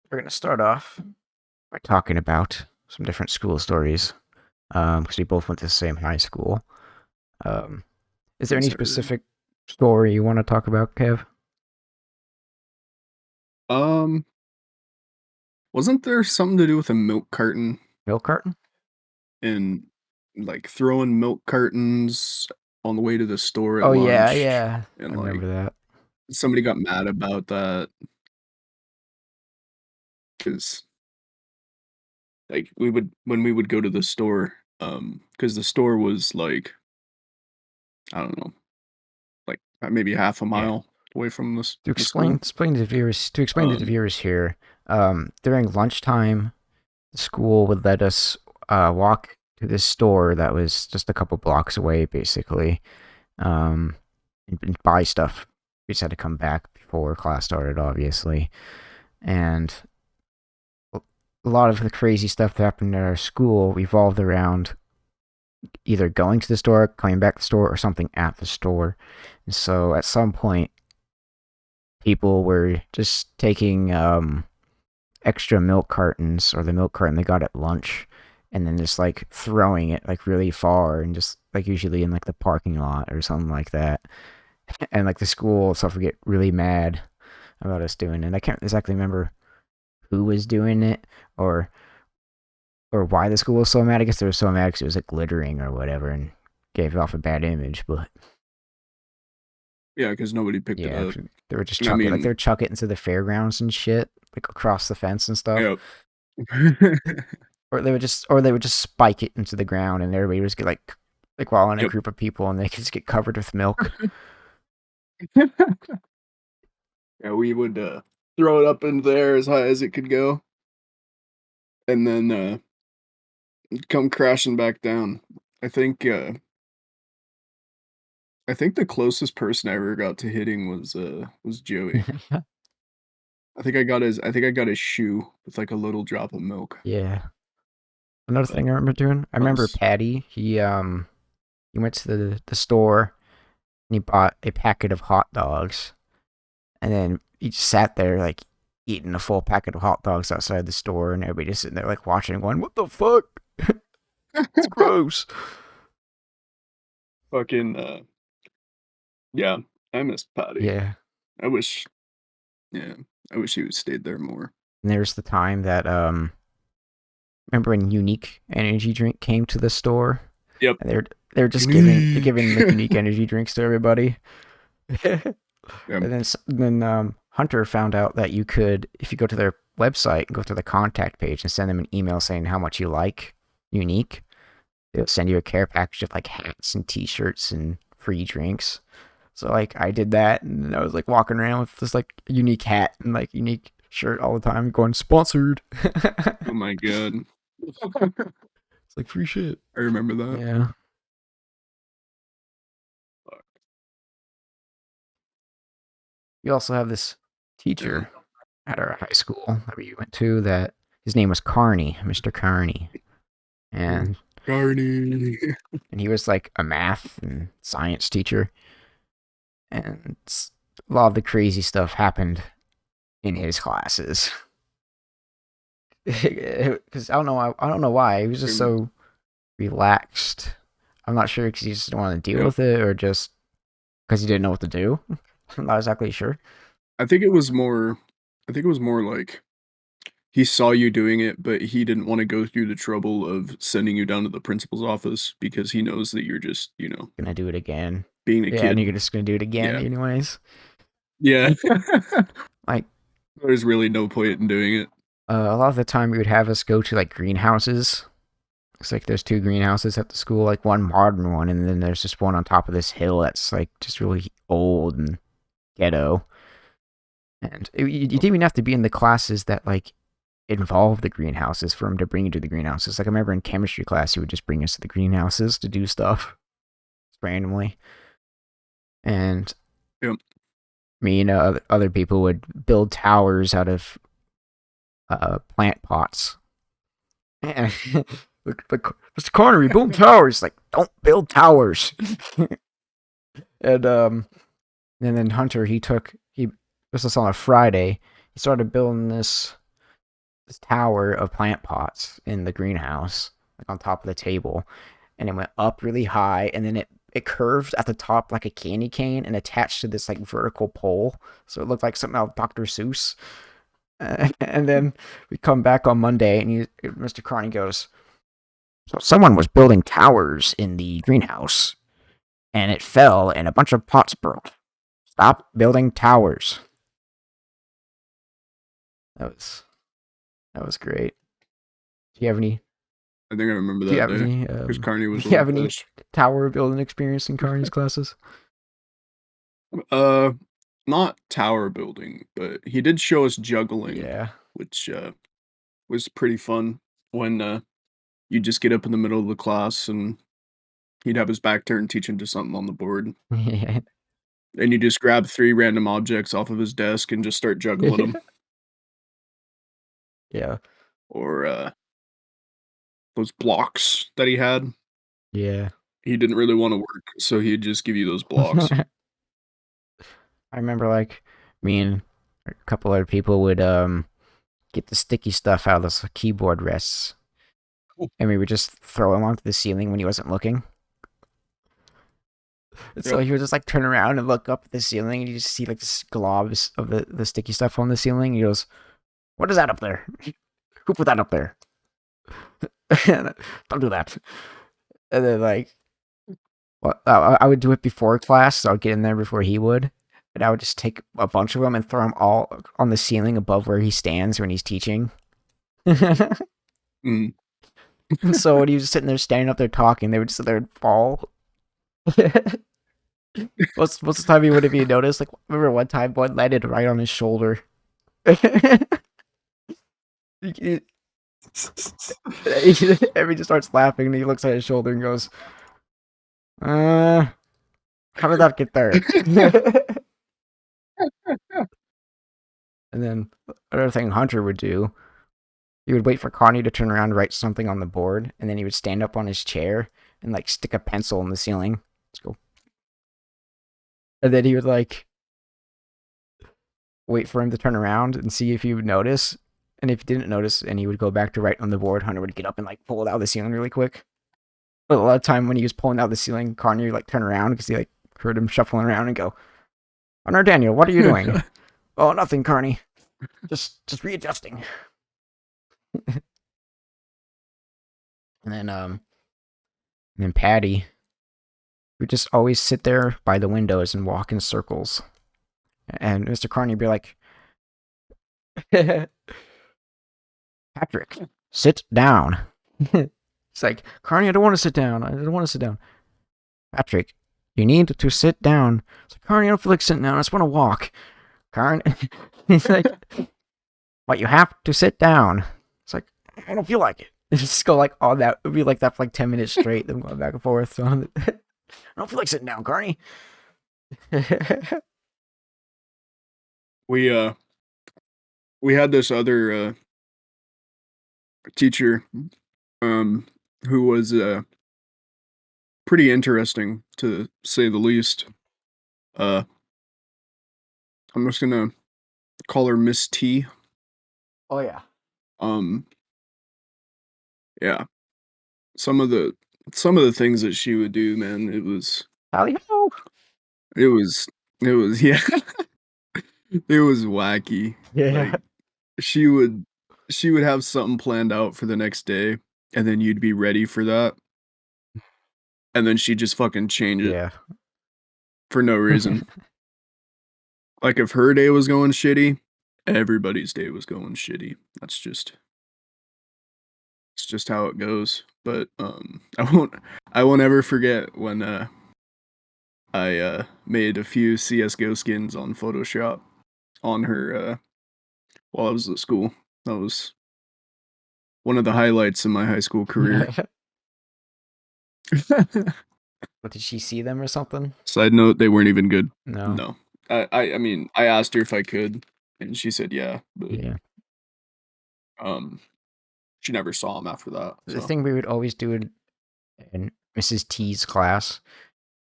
We're going to start off by talking about some different school stories because we both went to the same high school. Is there Yes, any sir. specific story you want to talk about, Kev? Um, wasn't there something to do with a milk carton Milk carton? and like throwing milk cartons on the way to the store at Oh, yeah, lunch yeah. I and like remember that. somebody got mad about that because like we would when we would go to the store, because the store was like, I don't know, like maybe half a Yeah. mile away from To the explain, school. explain to the viewers, Um, here, during lunchtime, the school would let us walk to this store that was just a couple blocks away, basically, um, and buy stuff. We just had to come back before class started, obviously. And a lot of the crazy stuff that happened at our school revolved around either going to the store, coming back to the store, or something at the store. And so at some point, people were just taking extra milk cartons or the milk carton they got at lunch and then just like throwing it like really far and just like usually in like the parking lot or something like that. And like the school stuff would get really mad about us doing it. I can't exactly remember who was doing it or why the school was so mad. I guess they were so mad because it was like glittering or whatever and gave off a bad image. But yeah, because nobody picked it yeah, up. they were just I chuck it like they mean, would chuck it into the fairgrounds and shit, like across the fence and stuff. yep. Or they would just spike it into the ground and everybody would just get like while in a Yep. group of people and they could just get covered with milk. Yeah, we would throw it up in there as high as it could go, and then come crashing back down. I think uh I think the closest person I ever got to hitting was Joey. I think I got his shoe with like a little drop of milk. Yeah. Another But thing I remember doing, I that remember was Patty. He went to the store and he bought a packet of hot dogs, and then he just sat there like eating a full packet of hot dogs outside the store, and everybody just sitting there like watching and going, "What the fuck? It's gross." fucking yeah, I miss Patty. Yeah. I wish yeah, I wish he would stayed there more. And there's the time that remember when Unique Energy Drink came to the store, Yep. and they're just Unique. giving like unique energy drinks to everybody. Yeah. And then Hunter found out that you could, if you go to their website, go to the contact page and send them an email saying how much you like Unique, they'll send you a care package of like hats and T-shirts and free drinks. So like I did that, and I was like walking around with this like unique hat and like unique shirt all the time, going sponsored. Oh my god. It's like free shit. I remember that. Yeah. We also have this Yeah. teacher at our high school that we went to that his name was Carney, Mr. Carney. And Carney. he was like a math and science teacher. And a lot of the crazy stuff happened in his classes. Because I don't know why. He was just so relaxed. I'm not sure because he just didn't want to deal Yep. with it or just because he didn't know what to do. I'm not exactly sure. I think it was more like he saw you doing it, but he didn't wanna go through the trouble of sending you down to the principal's office because he knows that you're just, Gonna do it again. being a Yeah, and kid. you're just gonna do it again Yeah. anyways. Yeah. Like There's really no point in doing it. a lot of the time, we would have us go to like greenhouses. It's like there's two greenhouses at the school, like one modern one, and then there's just one on top of this hill that's like just really old and ghetto. And you didn't even have to be in the classes that like involve the greenhouses for him to bring you to the greenhouses. Like I remember in chemistry class, he would just bring us to the greenhouses to do stuff randomly, and Yep. me and other people would build towers out of plant pots. And Mr. Corner, we build towers. Like, don't build towers. And then Hunter, this was on a Friday. He started building this this tower of plant pots in the greenhouse, like on top of the table, and it went up really high, and then it curved at the top like a candy cane and attached to this like vertical pole, so it looked like something out of Dr. Seuss. And then we come back on Monday, and Mr. Carney goes, "So someone was building towers in the greenhouse, and it fell, and a bunch of pots broke. Stop building towers." That was great. Do you have any? I think I remember Do you that have day any? because Carney was Do a you little have any pissed. tower building experience in Carney's classes? Uh, not tower building, but he did show us juggling, Yeah. which was pretty fun. When you just get up in the middle of the class and he'd have his back turned teaching to something on the board, Yeah. and you just grab 3 random objects off of his desk and just start juggling them. Yeah. Or those blocks that he had. Yeah. He didn't really want to work, so he'd just give you those blocks. I remember like me and a couple other people would get the sticky stuff out of the keyboard rests, and we would just throw him onto the ceiling when he wasn't looking. And so Yep. he would just like turn around and look up at the ceiling, and you just see like this globs of the sticky stuff on the ceiling. He goes, "What is that up there? Who put that up there? Don't do that." And then like, well, I would do it before class, so I'd get in there before he would. And I would just take a bunch of them and throw them all on the ceiling above where he stands when he's teaching. Mm. And so when he was sitting there standing up there talking, they would sit there and fall. Most of the time he wouldn't even notice. Like, remember one time one landed right on his shoulder. He just starts laughing, and he looks at his shoulder and goes, how did that get there?" And then another thing Hunter would do, he would wait for Connie to turn around and write something on the board, and then he would stand up on his chair and like stick a pencil in the ceiling. Let's go. And then he would like wait for him to turn around and see if he would notice. And if he didn't notice and he would go back to write on the board, Hunter would get up and like pull it out of the ceiling really quick. But a lot of time when he was pulling out the ceiling, Connie would like turn around because he like heard him shuffling around and go, "Hunter Daniel, what are you doing?" "Oh, nothing, Carney. Just readjusting." And then Patty would just always sit there by the windows and walk in circles. And Mr. Carney would be like, "Patrick, sit down." It's like, "Carney, I don't want to sit down. I don't want to sit down." "Patrick, you need to sit down." It's like, "Carney, I don't feel like sitting down. I just want to walk." "Carney," he's like, "But you have to sit down." It's like, "I don't feel like it." It's just go like all that. It would be like that for like 10 minutes straight. Them going back and forth. So I don't feel like sitting down, Carney. We had this other teacher who was pretty interesting to say the least. I'm just gonna call her Miss T. Oh yeah. Um yeah. Some of the things that she would do, man, Tally ho. it was yeah. It was wacky. Yeah. Like she would have something planned out for the next day, and then you'd be ready for that, and then she'd just fucking change it Yeah. for no reason. Like, if her day was going shitty, everybody's day was going shitty. It's just how it goes. But, I won't ever forget when, I made a few CS:GO skins on Photoshop on her, while I was at school. That was one of the highlights in my high school career. But did she see them or something? Side note, they weren't even good. No. No. I mean, I asked her if I could, and she said yeah, but, Yeah. um, she never saw him after that, The so thing we would always do in Mrs. T's class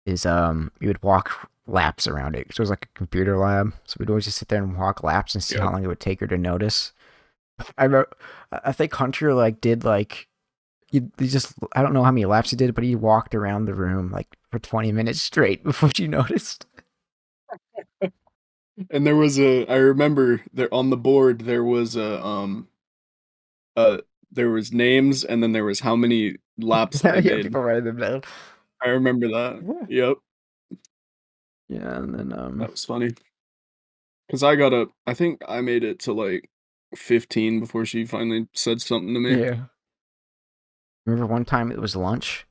is we would walk laps around it. So it was like a computer lab. So we'd always just sit there and walk laps and see yeah. how long it would take her to notice. I remember, I think Hunter like did like he just I don't know how many laps he did, but he walked around the room like for 20 minutes straight before you noticed. And there was I remember there on the board there was uh there was names and then there was how many laps they Yeah, made. people writing them down. I remember that. Yeah, Yep, yeah, and then that was funny. Cause I think I made it to like 15 before she finally said something to me. yeah. Remember one time it was lunch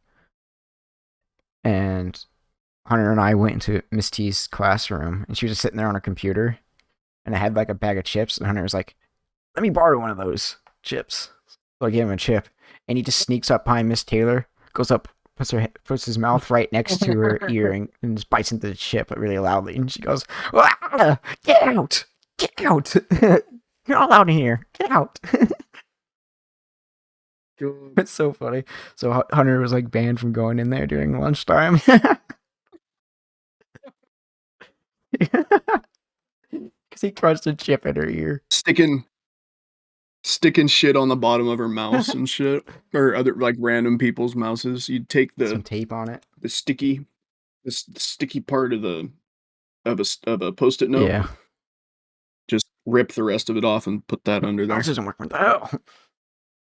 and Hunter and I went into Miss T's classroom and she was just sitting there on her computer and I had like a bag of chips and Hunter was like, "Let me borrow one of those chips." So I gave him a chip and he just sneaks up behind Miss Taylor, goes up, puts his mouth right next to her ear and just bites into the chip really loudly and she goes, "Ah, get out! Get out! You're not allowed in here. Get out!" God. It's so funny. So Hunter was like banned from going in there during lunchtime. Because he crushed a chip in her ear. Sticking shit on the bottom of her mouse and shit, or other like random people's mouses. You'd take Some tape on it. the sticky the sticky part of the of a post-it note, Yeah. just rip the rest of it off and put that under there. Mouse isn't working. What the hell?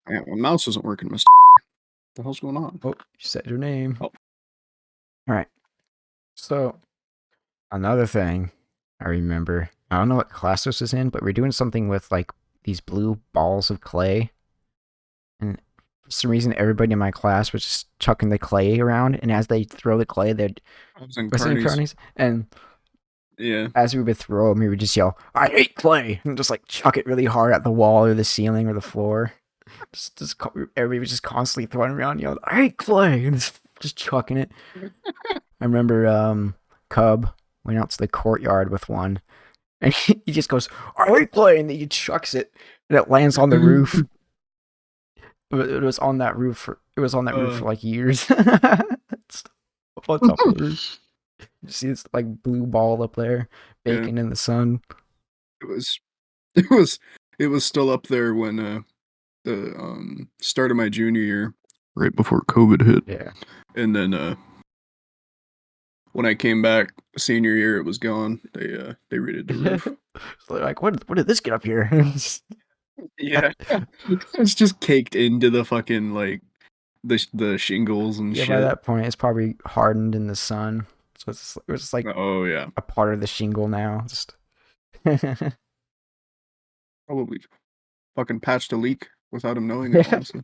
Yeah, my mouse isn't working, Mister. What the hell's going on? Oh, you said your name. Oh. All right. So, another thing I remember, I don't know what class this was in, but we're doing something with like these blue balls of clay. And for some reason, everybody in my class was just chucking the clay around. And as they throw the clay, they'd I was in listen to Carney's. cronies. And Yeah. as we would throw them, we would just yell, "I hate clay!" and just like chuck it really hard at the wall or the ceiling or the floor. Everybody was just constantly throwing around, yelling, "I hate clay!" and just chucking it. I remember Cub went out to the courtyard with one, and he just goes, "I hate clay!" and he chucks it, and it lands on the roof. It was on that roof for like years. It's up on top of the roof. You see this like blue ball up there, baking in the sun. It was it was it was still up there when the start of my junior year, right before COVID hit. Yeah. And then when I came back senior year, it was gone. They redid the roof. So they're like, what did this get up here? Yeah, it's just caked into the fucking like the shingles and Yeah, shit. by that point, it's probably hardened in the sun. So it was just like Oh yeah, a part of the shingle now. Just probably fucking patched a leak without him knowing it. yeah. Honestly.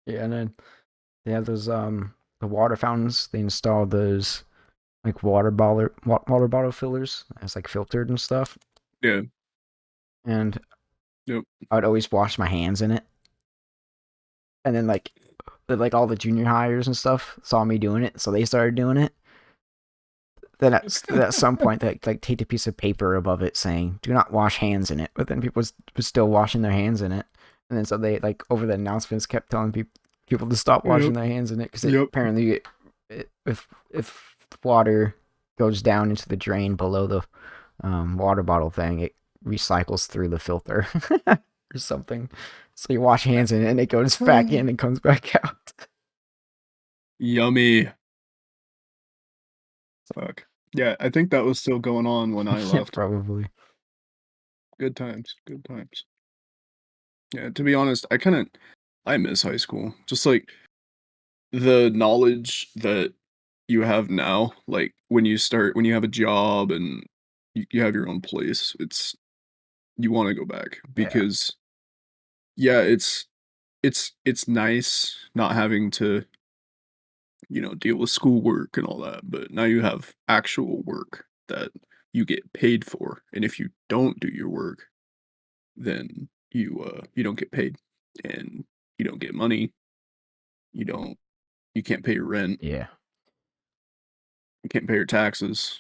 Yeah, and then they have those the water fountains. They installed those like water bottle fillers as like filtered and stuff. Yeah. And Yep. I would always wash my hands in it. And then like all the junior hires and stuff saw me doing it, so they started doing it. Then at some point they like taped a piece of paper above it saying "Do not wash hands in it." But then people was still washing their hands in it, and then so they like over the announcements kept telling people to stop washing their hands in it because apparently if water goes down into the drain below the water bottle thing, it recycles through the filter or something. So you wash hands in it and it goes back in and comes back out. Yummy. Fuck. Yeah, I think that was still going on when I left. Probably. Good times. Good times. Yeah, to be honest, I miss high school. Just like the knowledge that you have now, like when you have a job and you have your own place, you want to go back because yeah, it's nice not having to, deal with schoolwork and all that, but now you have actual work that you get paid for. And if you don't do your work, then you don't get paid and you don't get money. You don't you can't pay your rent. Yeah. You can't pay your taxes.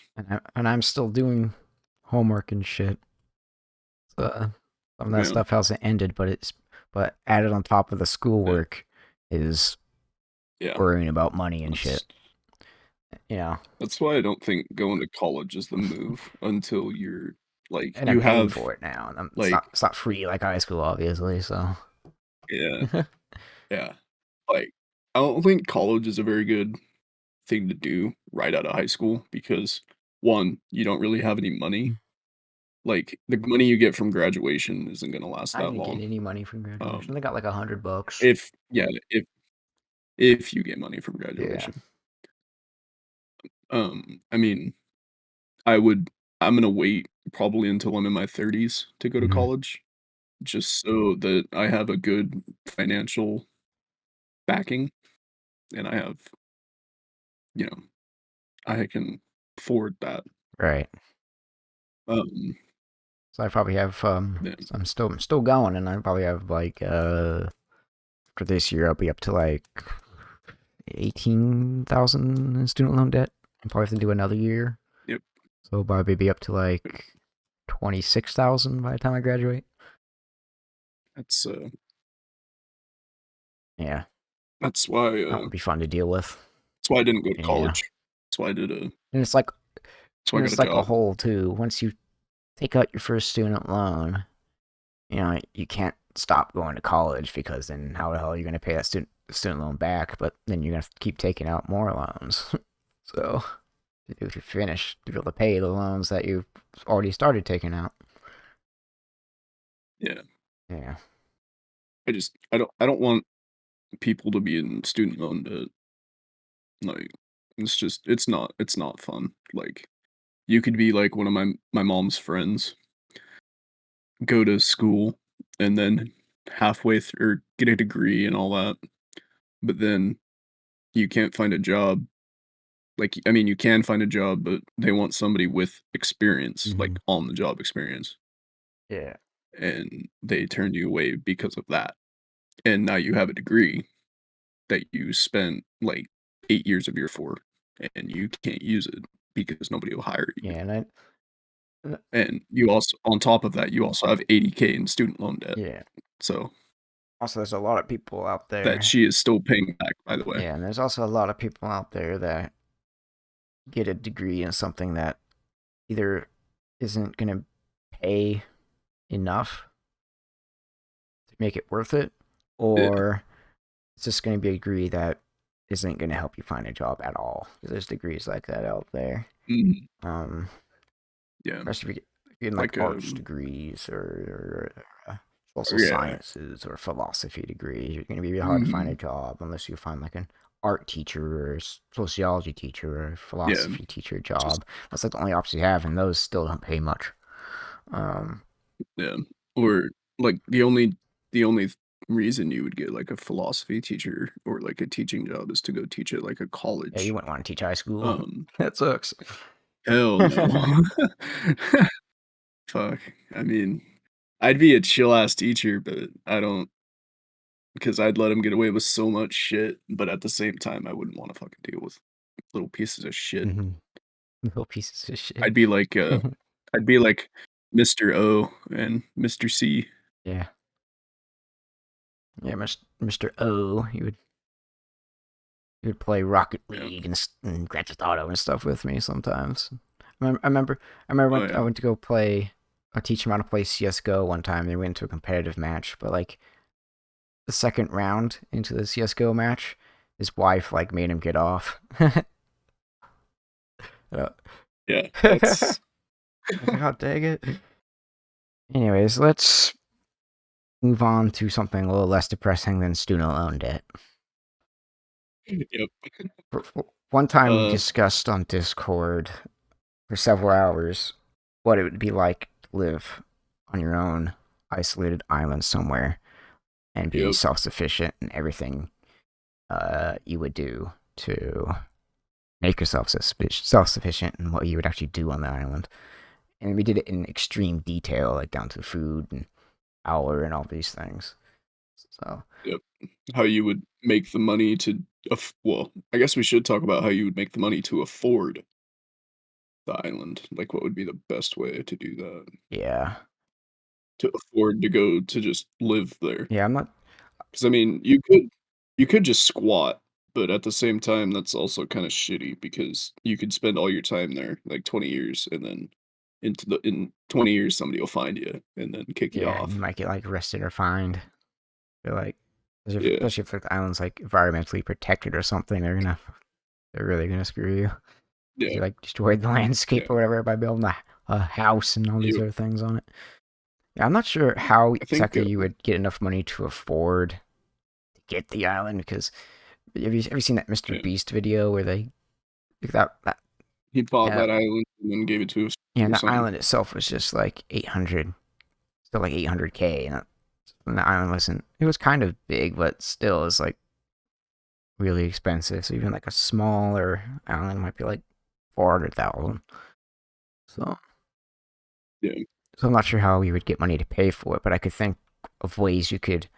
And I'm still doing homework and shit. So, some of that stuff hasn't ended, but added on top of the schoolwork is worrying about money and shit. Yeah. That's why I don't think going to college is the move until you're Like And I'm you paying have for it now, and like it's not free like high school, obviously. So yeah, yeah. Like I don't think college is a very good thing to do right out of high school because one, you don't really have any money. Like the money you get from graduation isn't gonna last I that didn't get long. any money from graduation. Um, I got like $100. if yeah, if you get money from Yeah. graduation. I mean, I would I'm gonna wait probably until I'm in my 30s to go to Hmm. college, just so that I have a good financial backing and I have, you know, I can afford that. Right. Um, So I probably have yeah, I'm still going, and I probably have like for this year I'll be up to like 18,000 in student loan debt. I'll probably have to do another year, yep, so I'll probably be up to yep. like 26,000 by the time I graduate. That's Yeah, that's why that would be fun to deal with. that's why I didn't go to Yeah, college. That's why I did and it's like that's why I got a a job. whole too. Once you take out your first student loan, you know you can't stop going to college because then how the hell are you going to pay that student loan back? But then you're going to keep taking out more loans. So if you finish, to be able to pay the loans that you've already started taking out. Yeah. Yeah. I don't want people to be in student loan debt. Like it's not fun. Like you could be like one of my mom's friends, go to school and then halfway through or get a degree and all that, but then you can't find a job. Like I mean, you can find a job, but they want somebody with experience, Hmm. like on the job experience, Yeah. and they turn you away because of that. And now you have a degree that you spent like 8 years of your for, and you can't use it because nobody will hire you. Yeah. And And you also on top of that, you also have 80K in student loan debt. yeah. So, Also, there's a lot of people out that there. she is still paying back, by the way. Yeah, and there's also a lot of people out there that get a degree in something that either isn't going to pay enough to make it worth it, Yeah. or it's just going to be a degree that isn't going to help you find a job at all. There's degrees like that out there. Mhm. Um, Yeah. Especially if you're getting like Like, arts degrees or social yeah. sciences or philosophy degrees. You're going to be really hard to find a Mhm. job unless you find like an art teacher or sociology teacher or Yeah. philosophy teacher Just job. That's like the only options you have, and those still don't pay much. Um, yeah. Or, like, the only reason you would get, like, a philosophy teacher or, like, a teaching job is to go teach at, like, a yeah, you college. wouldn't want to teach high school. Um, That sucks. Hell no. Fuck. I mean, I'd be a chill ass teacher, but I don't because I'd let him get away with so much shit, but at the same time, I wouldn't wanna fucking deal with little pieces of shit. Hmm. Little pieces of shit. I'd be like, I'd be like Mr. O and Mr. C. Yeah, yeah, Mr. O. He would play Rocket Yeah. League and Grand Theft Auto and stuff with me sometimes. I remember Oh, I yeah. went to go play. I teach him how to play CS:GO one time. They went into a competitive match, but like the second round into the CS:GO match, his wife like made him get off. Uh, Yeah, I that's was like, oh dang it. Anyways, let's move on to something a little less depressing than student loan debt. yep. One time we Uh, discussed on Discord for several hours what it would be like to live on your own isolated island somewhere and be yep. self-sufficient in everything you would do to make yourself self-sufficient in what you would actually do on the island. And we did it in extreme detail, like down to food and hour and all these things. So Yep. How you would make the money to well, I guess we should talk about how you would make the money to afford the island. Like, what would be the best way to do that? yeah, To afford to go to just live there. yeah, I'm not. 'Cause, I mean, you could just squat, but at the same time, that's also kinda shitty because you could spend all your time there, like 20 years, and then in 20 years somebody will find you and then kick you Yeah, and you off. might get like arrested or fined. They're like, Yeah, especially if the island's like environmentally protected or something, they're really gonna screw you. 'Cause yeah, you like destroyed the landscape yeah. or whatever by building a house and all these You, other things on it. Yeah, I'm not sure how I think exactly you would get enough money to afford to get the island because have you seen that Mr. yeah. Beast video where they that He bought yeah that island and then gave it to us yeah, and or that something. island itself was just like 800, still like 800K, and the island wasn't. It was kind of big, but still is like really expensive. So even like a smaller island might be like 400,000. So Yeah. so I'm not sure how you would get money to pay for it, but I could think of ways you could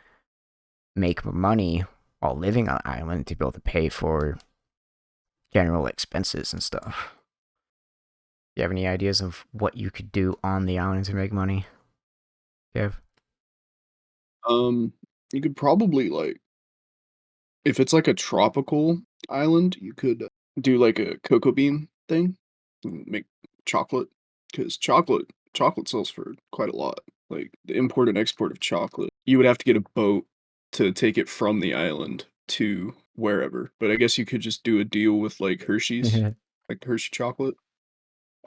make money while living on the island to be able to pay for general expenses and stuff. Do you have any ideas of what you could do on the island to make money, Kev? You could probably like if it's like a tropical island, you could do like a cocoa bean thing and make chocolate because chocolate sells for quite a lot. Like the import and export of chocolate, you would have to get a boat to take it from the island to wherever. But I guess you could just do a deal with like Hershey's, like Hershey chocolate.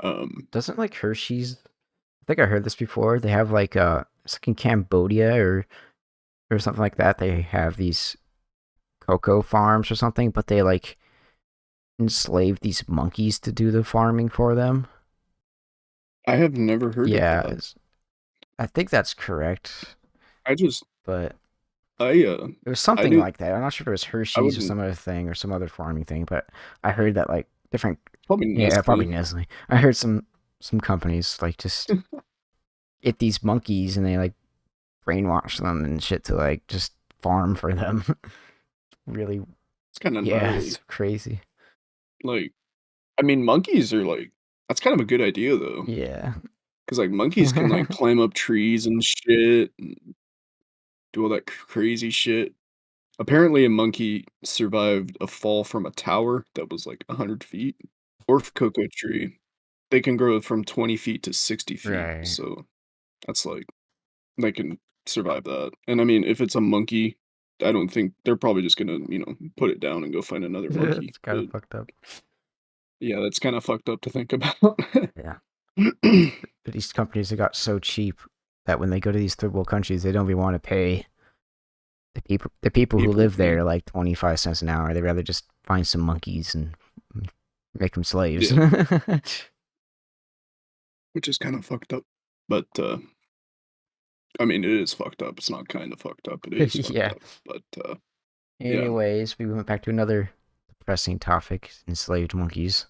Um, Doesn't like Hershey's? I think I heard this before. They have like it's like in Cambodia or something like that. They have these cocoa farms or something, but they like enslaved these monkeys to do the farming for them. I have never heard of Yeah, that. I think that's correct, I just but I it was I something did like that. I'm not sure if it was I Hershey's or wouldn't some other thing or some other farming thing, but I heard that like different, probably yeah, probably Nestle. Nestle. I heard some companies like just get these monkeys and they like brainwash them and shit to like just farm for them. Really, It's kind of yeah, gnarly. it's crazy. Like, I mean, monkeys are like that's kind of a good idea though, Yeah. because like monkeys can like climb up trees and shit and do all that crazy shit. Apparently, a monkey survived a fall from a tower that was like 100 feet. Dwarf cocoa tree, they can grow from 20 feet to 60 feet. Right. So that's like they can survive that. And I mean, if it's a monkey, I don't think they're probably just gonna put it down and go find another monkey. It's kind of But fucked up. yeah, that's kind of fucked up to think about. Yeah. But these companies have got so cheap that when they go to these third world countries, they don't even want to pay the people who People, live yeah, there like 25 cents an hour. They'd rather just find some monkeys and make them slaves. yeah, which is kind of fucked up. But I mean, it is fucked up. It's not kind of fucked up. It is fucked Yeah. up. But yeah. Anyways, we went back to another depressing topic: enslaved monkeys.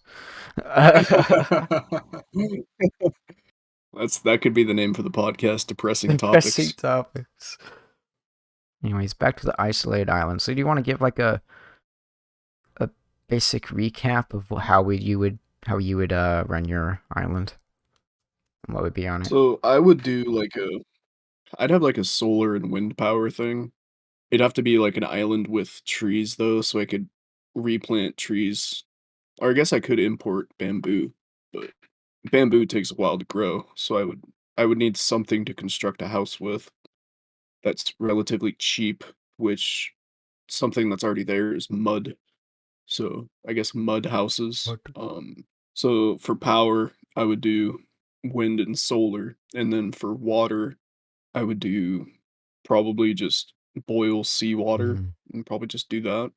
That could be the name for the podcast, depressing Depressing topics. topics. Anyways, back to the isolated island. So, do you want to give like a basic recap of how you would run your island and what would be on it? So I would do like I'd have like a solar and wind power thing. It'd have to be like an island with trees though, so I could replant trees. Or I guess I could import bamboo, but bamboo takes a while to grow, so I would need something to construct a house with that's relatively cheap, which something that's already there is mud. So I guess mud houses. What? So for power, I would do wind and solar, and then for water, I would do probably just boil seawater Mhm. and probably just do that.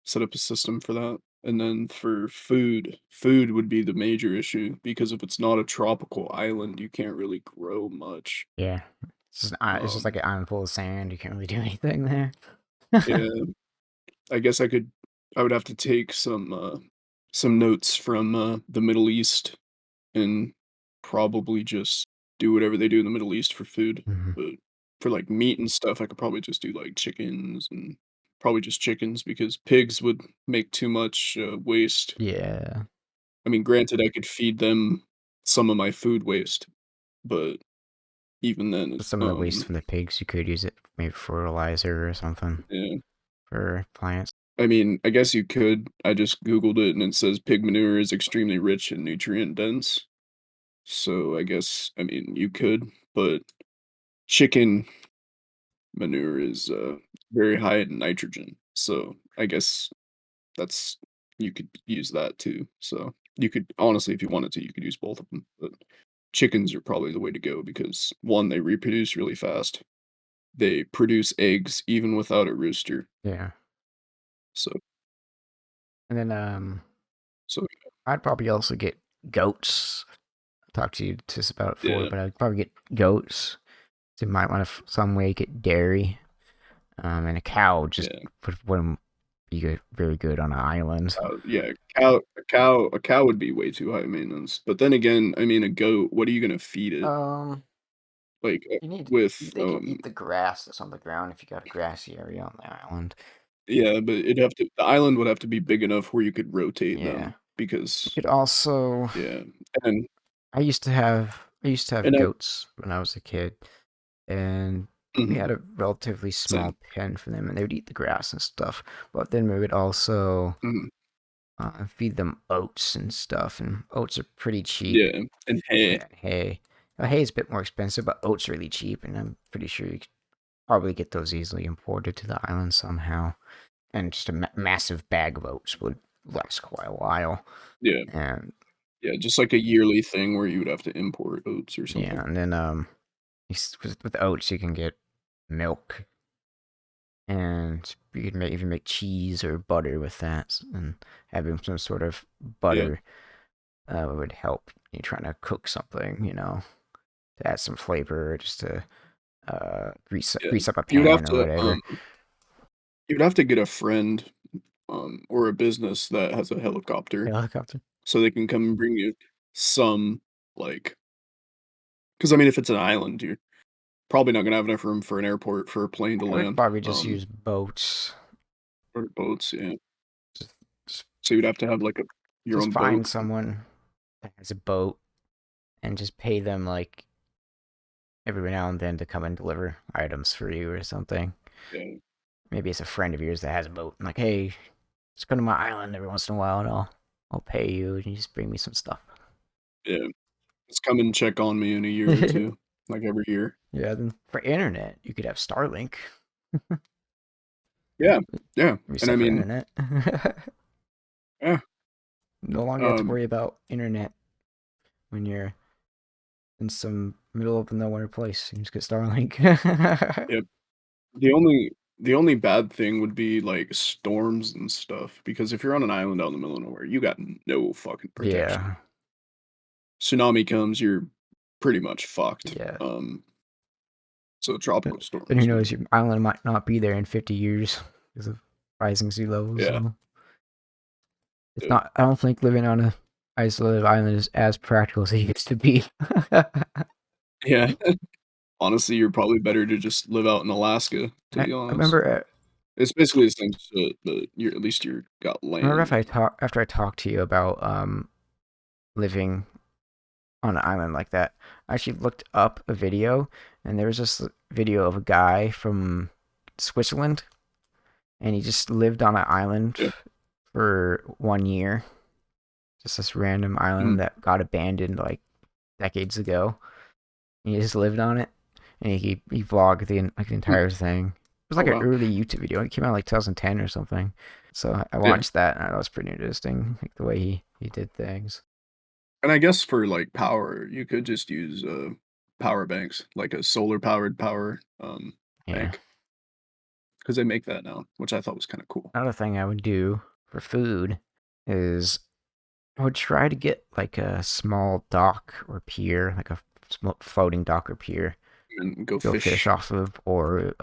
Set up a system for that. And then for food, food would be the major issue because if it's not a tropical island, you can't really grow much. Yeah. It's just like Um, an island full of sand. You can't really do anything there. yeah, I guess I would have to take some notes from the Middle East and probably just do whatever they do in the Middle East for food. Mhm. But for like meat and stuff, I could probably just do like chickens and probably just chickens because pigs would make too much waste. Yeah. I mean, granted, I could feed them some of my food waste, but even then, Some of the waste from the pigs, you could use it maybe fertilizer or something yeah. for plants. I mean, I guess you could. I just Googled it and it says pig manure is extremely rich and nutrient dense. So I guess I mean you could, but chicken manure is very high in nitrogen. So I guess that's you could use that too. So you could honestly, if you wanted to, you could use both of them. But chickens are probably the way to go because one, they reproduce really fast. They produce eggs even without a rooster. Yeah. So And then so I'd probably also get goats. I talked to you just about it before, yeah, but I'd probably get goats. So you might want to some way get dairy. And a cow just yeah, wouldn't be good, very good on an island. yeah. A cow would be way too high maintenance. But then again, I mean, a goat. What are you gonna feed it? Um, Like you need with they can eat the grass that's on the ground if you got a grassy area on the island. yeah, but the island would have to be big enough where you could rotate Yeah, them you because could also. yeah, and I used to have and goats when I was a kid, and we mhm, had a relatively small same. pen for them, and they would eat the grass and stuff. But then we would also Mhm, feed them oats and stuff, and oats are pretty cheap. yeah, and hay. Yeah, hay. Hay is a bit more expensive, but oats are really cheap, and I'm pretty sure you could probably get those easily imported to the island somehow. And just a massive bag of oats would last quite a while. Yeah, And yeah, just like a yearly thing where you would have to import oats or yeah, something. and then with oats you can get milk, and you could even make cheese or butter with that, and having some sort of Yeah, butter would help you trying to cook something, to add some flavor, just to yeah. grease up a You would have pan or to, whatever. you would have to get a friend, or a business that has a helicopter Helicopter. so they can come and bring you some, like, because I mean, if it's an island, you're probably not gonna have enough room for an airport for a plane to I would land, probably just use boats. or boats, yeah. Just, just, So you'd have to have, like, a your just own find boat. someone that has a boat and just pay them like every now and then to come and deliver items for you or something. Yeah, Maybe it's a friend of yours that has a boat. I'm like, hey, just come to my island every once in a while, and I'll pay you, and you just bring me some stuff. yeah. Just come and check on me in a year or 2, like, every year. Yeah. Then for internet, you could have Starlink. Yeah, yeah, and I Reset for mean internet. yeah, No longer have to um, worry about internet when you're in some middle of nowhere place. You just get Starlink. yep. The only bad thing would be, like, storms and stuff, because if you're on an island out in the middle of nowhere, you got no fucking protection. Yeah. Tsunami comes, you're pretty much fucked. Yeah. So Then tropical who storms, knows? Your island might not be there in 50 years because of rising sea levels. yeah, So it's dude, not. I don't think living on a isolated island is as practical as it used to be. yeah. Honestly, you're probably better to just live out in Alaska, to I be honest. remember. It's basically the same shit, but you're at least you're got I remember if land. after I talked to you about living on an island like that. I actually looked up a video, and there was this video of a guy from Switzerland, and he just lived on an island Yeah, for 1 year. Just this random mhm, island that got abandoned like decades ago. And he just lived on it, and he vlogged the mm, entire thing. It was oh, like an wow. early YouTube video. It came out like 2010 or something. So I Yeah, watched that, and that was pretty interesting, like the way he did things. and I guess for, like, power, you could just use, power banks, like a solar-powered power, Yeah. bank, because they make that now, which I thought was kinda cool, Another thing I would do for food is I would try to get like a small dock or pier, like a floating dock or pier, and go go fish fish. off of, or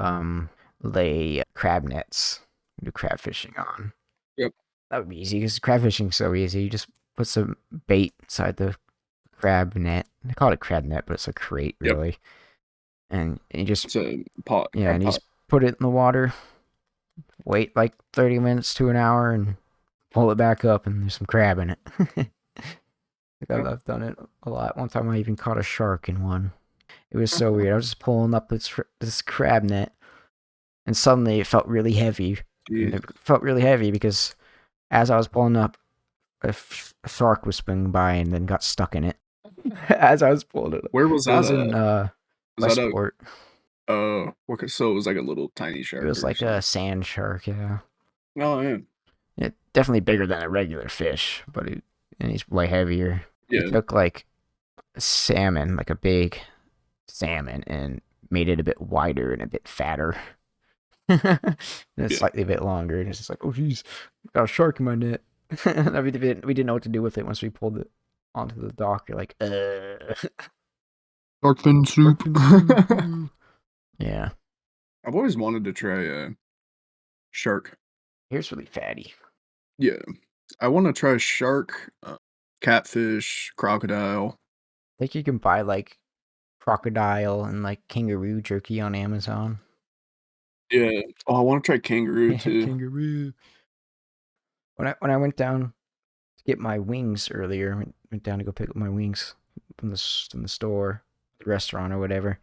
lay crab nets, do crab fishing on. Yep, That would be easy because crab fishing's so easy. You just put some bait inside the crab net. They call it a crab net, but it's a crate yep. really. And you just It's a pot, yeah, crab and you pot. just put it in the water, wait like 30 minutes to an hour, and pull it back up, and there's some crab in it. Like Yep. I've done it a lot. One time I even caught a shark in one. It was so weird. I was just pulling up this crab net, and suddenly it felt really heavy. And Jeez. it felt really heavy because as I was pulling up, a shark was swimming by and then got stuck in it. As I was pulling it up. Where was It that was in, at? Was that a Westport. okay, so it was like a little tiny It shark was or like a something. sand shark, yeah. Oh, yeah. It definitely bigger than a regular fish, but and he's way heavier. He Yeah, took like a salmon, like a big salmon, and made it a bit wider and a bit fatter. And it's yeah. slightly a bit longer. And it's just like, oh geez, got a shark in my net. And we didn't know what to do with it once we pulled it onto the dock. You're like, Shark fin shark soup. fin soup. Yeah, I've always wanted to try shark. here's really fatty. Yeah, I want to try shark, catfish, crocodile. I think you can buy like crocodile and like kangaroo jerky on Amazon. Yeah. Oh, I want to try kangaroo Yeah, too. kangaroo. When I went down to get my wings earlier, went down to go pick up my wings from the store, the restaurant or whatever.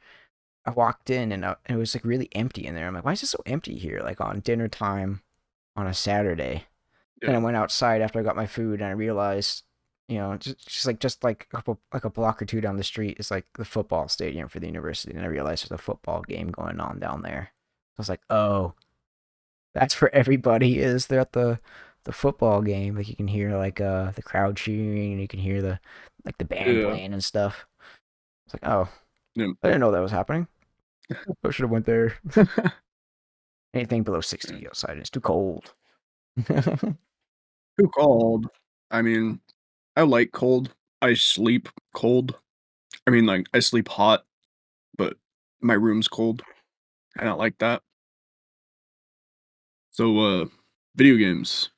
I walked in and it was like really empty in there. I'm like, why is it so empty here? Like on dinner time on a Saturday. Then I Yeah. went outside after I got my food and I realized, just like a block or two down the street is like the football stadium for the university. And I realized there's a football game going on down there. I was like, oh, that's where everybody is. They're at the football game. Like you can hear like the crowd cheering and you can hear the band Yeah. playing and stuff. It's like, oh, Yeah. I didn't know that was happening. I should have went there. Yeah. Anything below 60 outside, it's too cold. Too cold. I mean, I like cold. I sleep cold. I mean, like I sleep hot, but my room's cold. I don't like that. So, video games,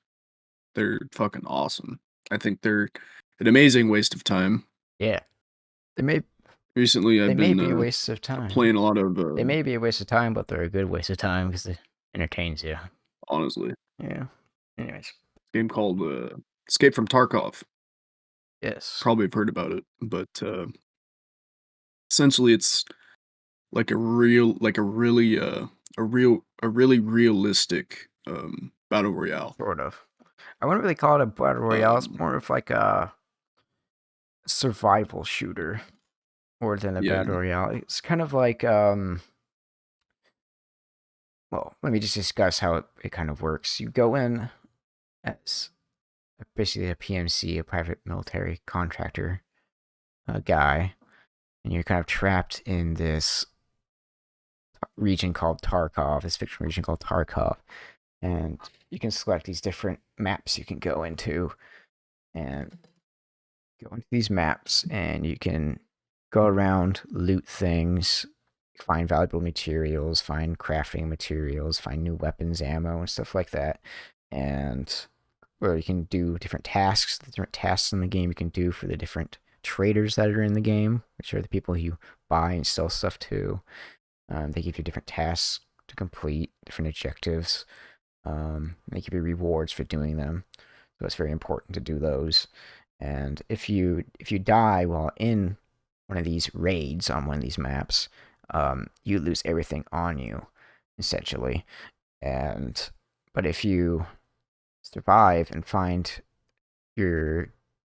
they're fucking awesome. I think they're an amazing waste of time. Yeah, they may Recently, they I've may been be a waste of time. playing a lot of They may be a waste of time, but they're a good waste of time because it entertains you. honestly, Yeah. Anyways, game called Escape from Tarkov. yes, Probably have heard about it, but essentially, it's like a really realistic battle royale. sort of. I wouldn't really call it a battle royale. It's Um, more of like a survival shooter more than a yeah, battle royale. It's kind of like well, let me just discuss how it kind of works. You go in as basically a PMC, a private military contractor guy, and you're kind of trapped in this region called Tarkov, this fictional region called Tarkov, and you can select these different maps you can go into, and go into these maps, and you can go around, loot things, find valuable materials, find crafting materials, find new weapons, ammo, and stuff like that, and where you can do different tasks, the different tasks in the game you can do for the different traders that are in the game, which are the people you buy and sell stuff to. They give you different tasks to complete, different objectives. They give you rewards for doing them. So it's very important to do those. And if you die while in one of these raids on one of these maps, you lose everything on you, essentially. And but if you survive and find you're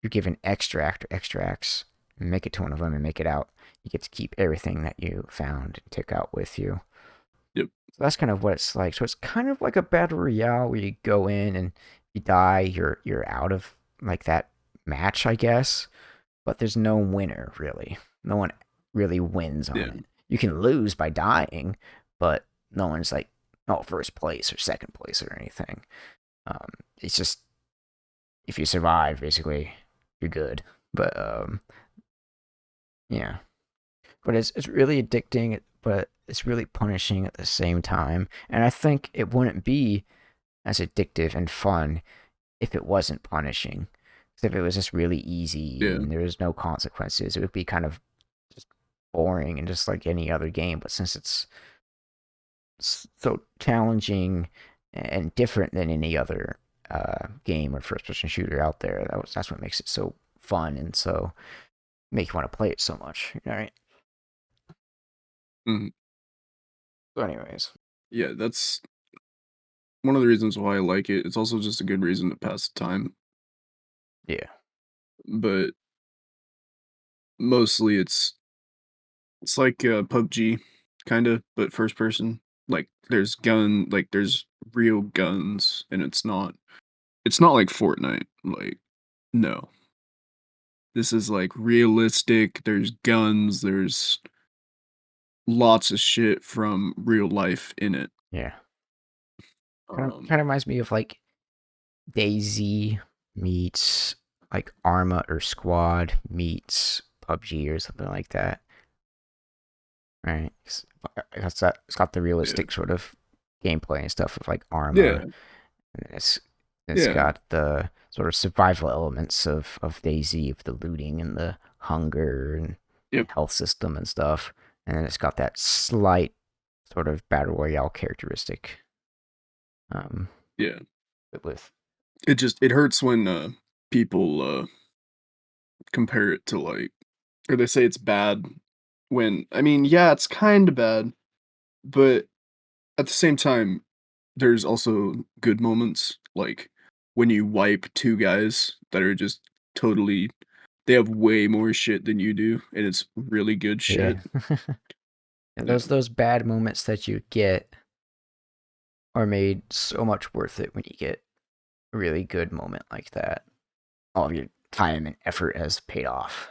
given extract or extracts, and make it to one of them and make it out, you get to keep everything that you found and took out with you. yep, So that's kind of what it's like. So it's kind of like a battle royale where you go in and you die, you're out of like that match, I guess. But there's no winner really. No one really wins on yeah, it. You can lose by dying, but no one's like, oh, first place or second place or anything. It's just if you survive, basically, you're good. But yeah. But it's really addicting, but it's really punishing at the same time. And I think it wouldn't be as addictive and fun if it wasn't punishing. 'Cause if it was just really easy yeah. and there was no consequences, it would be kind of just boring and just like any other game. But since it's so challenging and different than any other game or first-person shooter out there, that's what makes it so fun and so make you want to play it so much. All right. Mhm. So, anyways, Yeah, that's one of the reasons why I like it. It's also just a good reason to pass the time. yeah. But mostly it's like PUBG kind of, but first person. Like there's real guns, and it's not like Fortnite. Like no, this is like realistic. There's guns. There's lots of shit from real life in it. Yeah. Kind of Um, kind of reminds me of like Daisy meets like Arma or Squad meets PUBG or something like that. Right? It's got the yeah, realistic sort of gameplay and stuff of like yeah, Arma. And it's yeah, got the sort of survival elements of Daisy, of the looting and the hunger and yep, health system and stuff. And then it's got that slight sort of battle royale characteristic. Um, yeah. with It hurts when people compare it to like, or they say it's bad when, I mean, yeah, it's kind of bad, but at the same time, there's also good moments, like when you wipe two guys that are just totally, they have way more shit than you do, and it's really good yeah, shit. and Yeah, those bad moments that you get are made so much worth it when you get a really good moment like that. All of your time and effort has paid off.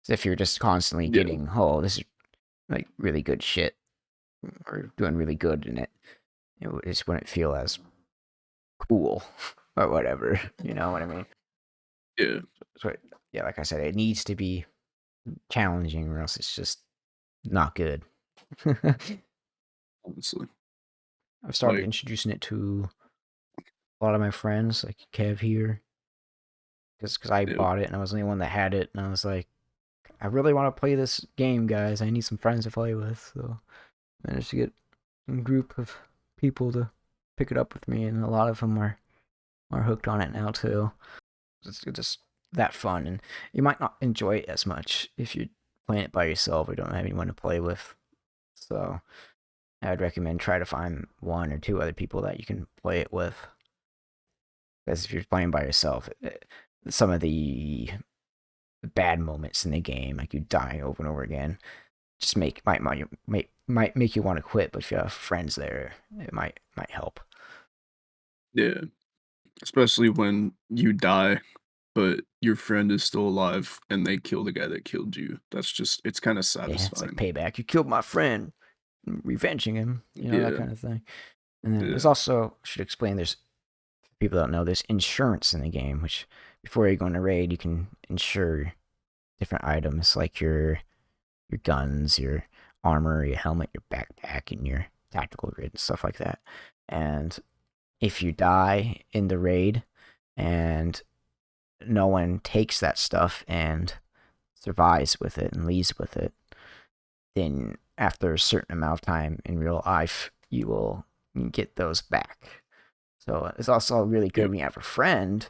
So if you're just constantly yeah, getting, oh, this is like really good shit or doing really good in it, it just wouldn't feel as cool or whatever. You know what I mean? yeah, So yeah, like I said, it needs to be challenging or else it's just not good. honestly. I've started Like, introducing it to a lot of my friends, like Kev here, because I yeah, bought it and I was the only one that had it, and I was like, I really want to play this game, guys. I need some friends to play with, so I managed to get a group of people to pick it up with me, and a lot of them are hooked on it now too. It's just that fun, and you might not enjoy it as much if you're playing it by yourself or don't have anyone to play with. So I would recommend try to find one or two other people that you can play it with. Because if you're playing by yourself, some of the bad moments in the game, like you dying over and over again, just might make you want to quit. But if you have friends there, it might help. yeah. Especially when you die, but your friend is still alive and they kill the guy that killed you. That's just, it's kind of Yeah, it's like satisfying. payback. You killed my friend, revenging him. That Yeah, kind of thing. And then there's yeah, also should explain there's people that don't know there's insurance in the game, which before you go on a raid you can insure different items like your guns, your armor, your helmet, your backpack, and your tactical grid and stuff like that. And if you die in the raid and no one takes that stuff and survives with it and leaves with it, then after a certain amount of time in real life, you will get those back. So it's also really good yep, when you have a friend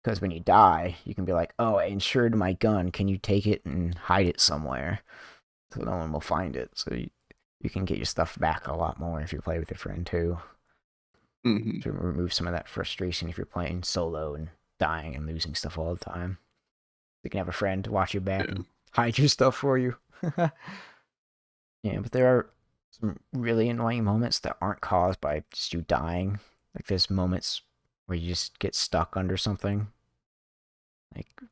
because when you die, you can be like, "Oh, I insured my gun. Can you take it and hide it somewhere so no one will find it?" So you can get your stuff back a lot more if you play with your friend too. hmm, To remove some of that frustration if you're playing solo and dying and losing stuff all the time. You can have a friend to watch your back yeah, and hide your stuff for you. Yeah, but there are some really annoying moments that aren't caused by just you dying. Like there's moments where you just get stuck under something.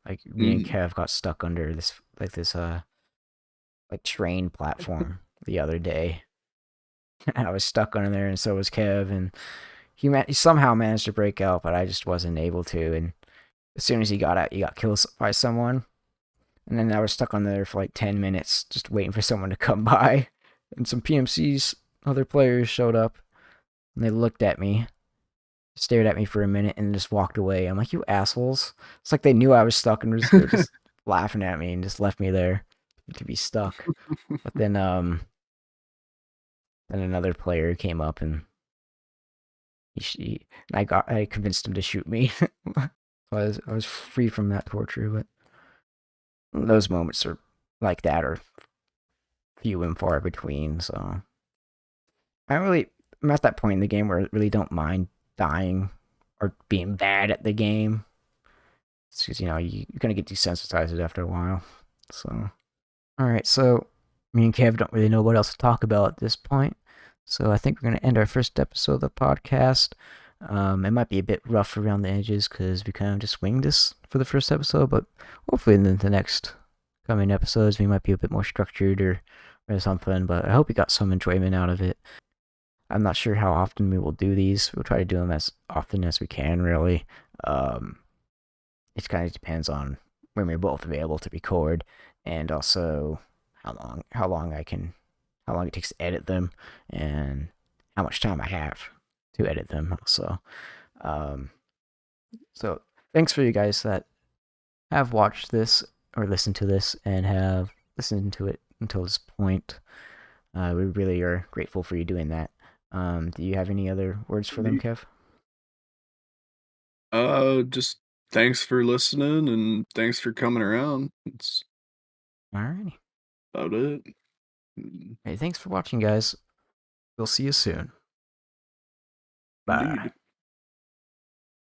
Like me and hmm, Kev got stuck under this like train platform the other day. And I was stuck under there and so was Kev, and he somehow managed to break out, but I just wasn't able to. And as soon as he got out, he got killed by someone. And then I was stuck on there for like 10 minutes just waiting for someone to come by. And some PMCs, other players showed up and they looked at me, stared at me for a minute, and just walked away. I'm like, you assholes. It's like they knew I was stuck and they were just laughing at me and just left me there to be stuck. But then another player came up and I convinced him to shoot me. So I was free from that torture, but those moments are like that are few and far between. So I'm at that point in the game where I really don't mind dying or being bad at the game. It's because you're gonna get desensitized after a while. So, all right. So, me and Kev don't really know what else to talk about at this point. So, I think we're going to end our first episode of the podcast. It might be a bit rough around the edges because we kind of just winged this for the first episode, but hopefully in the next coming episodes we might be a bit more structured or something. But I hope you got some enjoyment out of it. I'm not sure how often we will do these. We'll try to do them as often as we can, really. Um, it kind of depends on when we're both available to record, and also how long it takes to edit them, and how much time I have to edit them. Also, um, so thanks for you guys that have watched this or listened to this and have listened to it until this point. We really are grateful for you doing that. Do you have any other words for them, Indeed. Kev? Just thanks for listening and thanks for coming around. That's Alrighty. about it. Mm, Hey, thanks for watching, guys. We'll see you soon. Bye. Indeed.